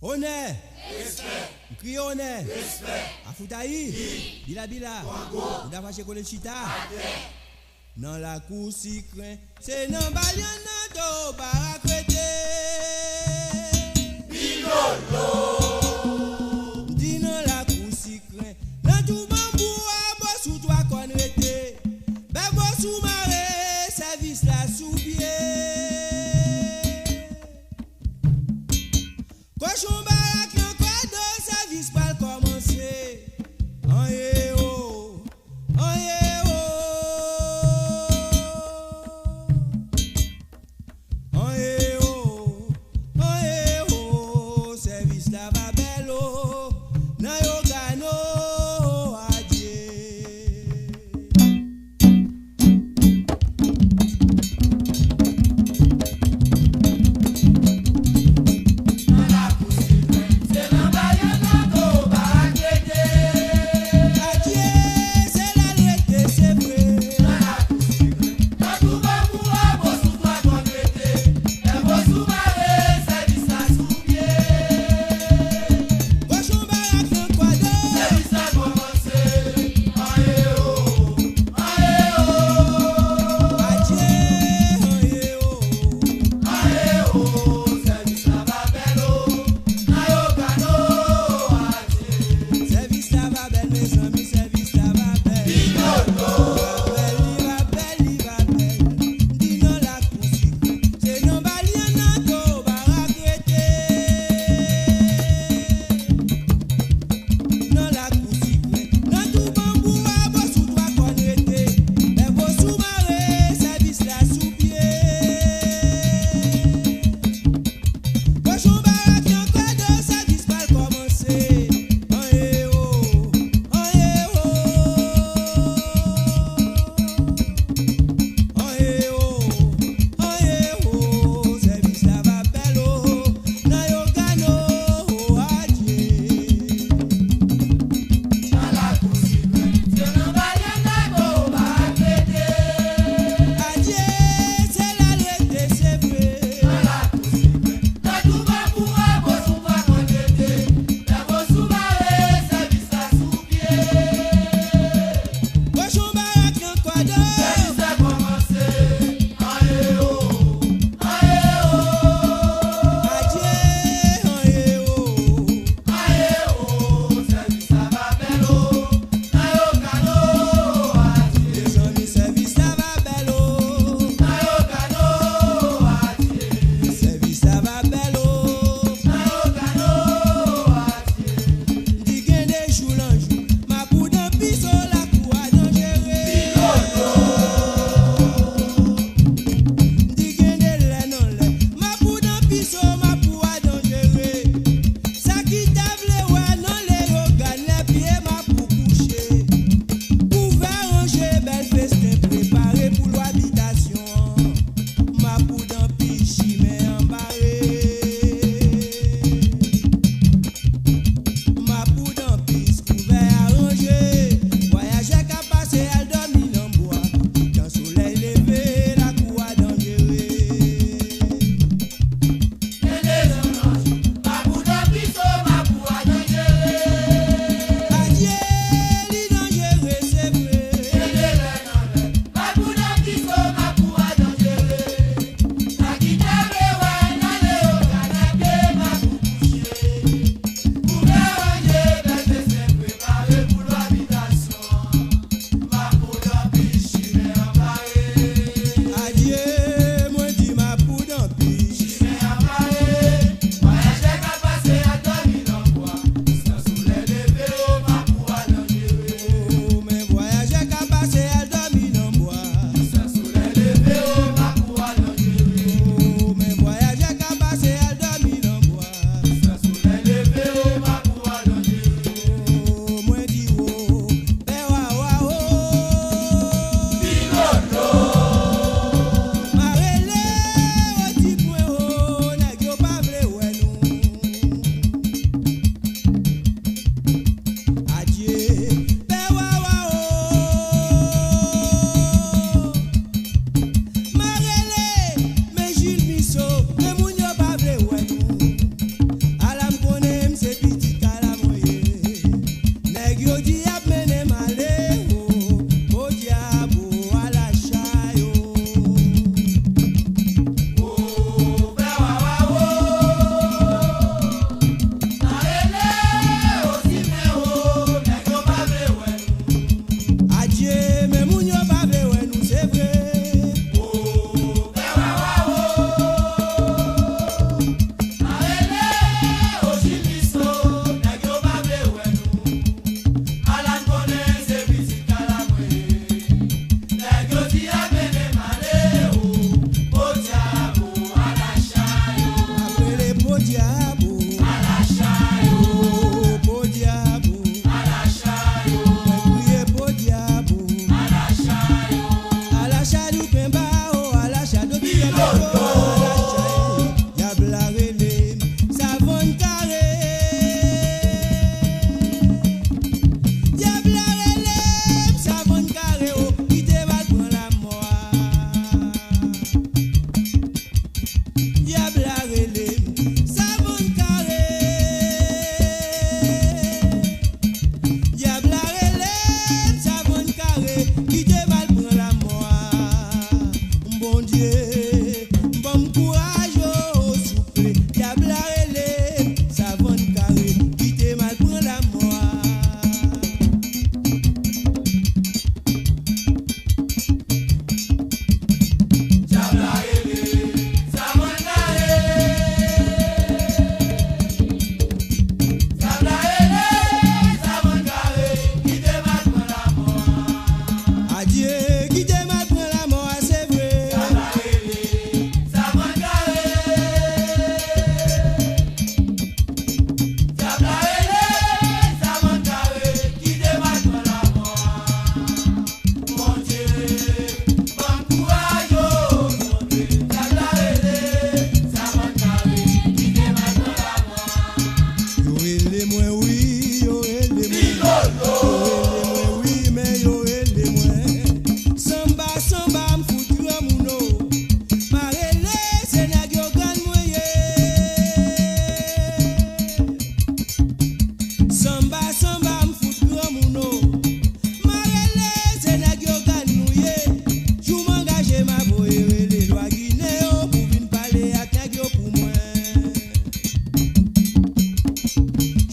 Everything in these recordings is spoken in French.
Honneur. Crie honneur. Afoutaï. Bila bila. On a fâché qu'on le chita. Dans la cour si craint. C'est non balian nan do barakete. Bilolo. Dis non la cour si craint. Dans tout bambou à boss ou toi qu'on rete. Ben boss ou maré service la sous pied. Cochon barak yon quoi de service pas commencer. En oh. En service la va bello. Na yo gano adie.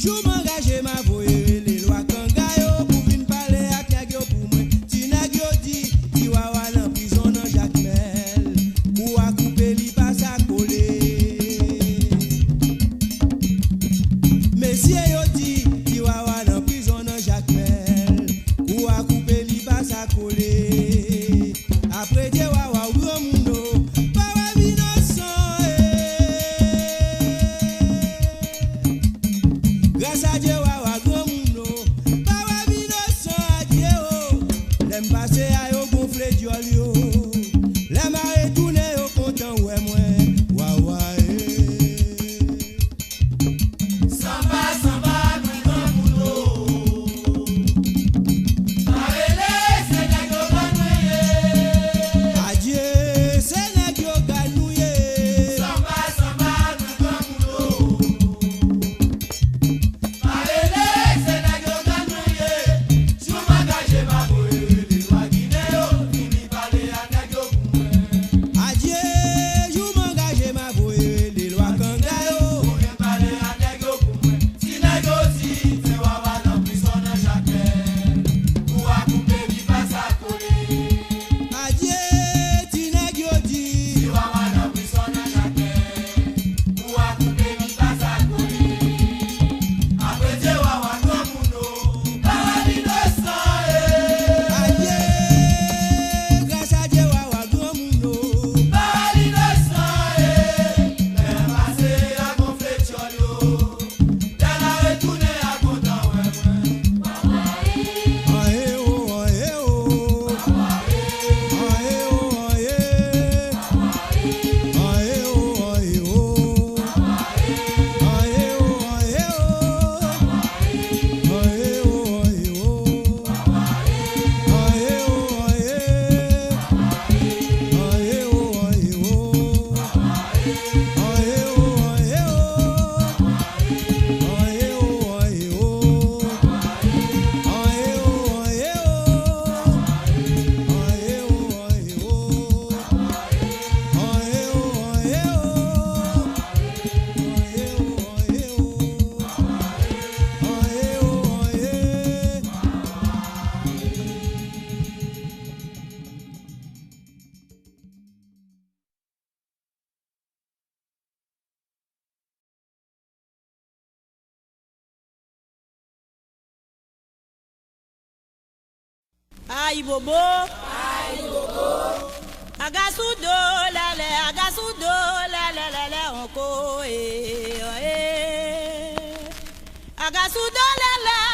Jou m'engage ma voye les lois kangayo pour vin parler ak nèg yo pour moi. Ti nèg yo di wawa nan prison nan Jacmel. Ou a couper li pas sa coller. Messieurs yo di wawa nan prison nan Jacmel. Ou a couper li pas sa coller. Après Dieu wawa ou grand mundo. Grâce à Dieu, wawa grand mundo, wawa binoso à Dieu. L'aime passer à yo gonfler diol yo. L'aime à retourner yo content ouais moi. Wawa Samba samba grand mundo. Arele c'est nèg yo ganouye. Adieu c'est nèg yo ganouye. Samba samba grand mundo. Aïe bobo, agasudo lale onko agasudo lale.